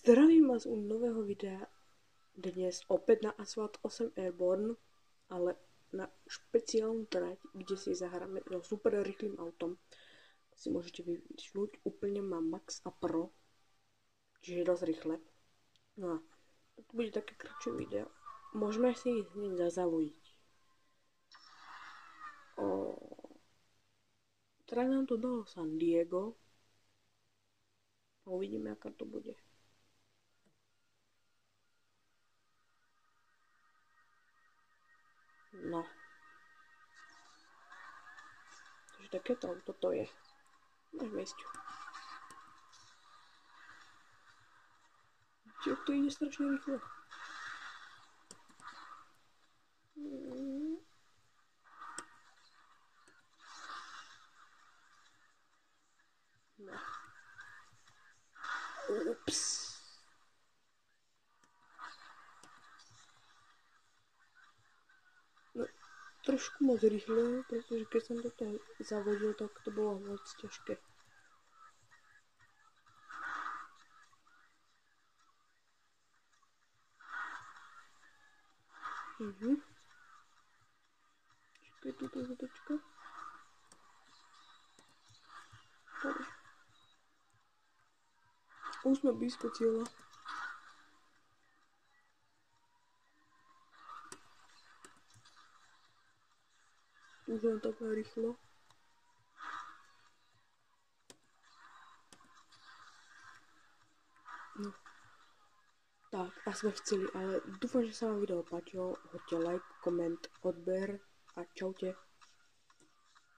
Zdravím vás u nového videa. Dnes opäť na Asphalt 8 Airborne, ale na špeciálnu trať, kde si zahráme so super rýchlým autom. Si môžete vyšľuť, úplne má Max a Pro, čiže je dosť rýchle. No a to bude také kratšie video. Môžeme si ich hneď zazavojiť. Trať nám to dalo San Diego. A uvidíme, aká to bude. No. Takže takéto auto to je. Môžeme ísť. Čiže to ide strašne rýchlo. No. Ups. No, trošku moc rýchle, pretože keď som toto zavodil, tak to bolo moc ťažké. Čakaj, túto zatočka. Dobre. Už sme blízko cieľa. Už len také rýchlo. No. Tak, a sme chceli, ale dúfam, že sa vám video páčilo. Hoďte like, koment, odber a čaute.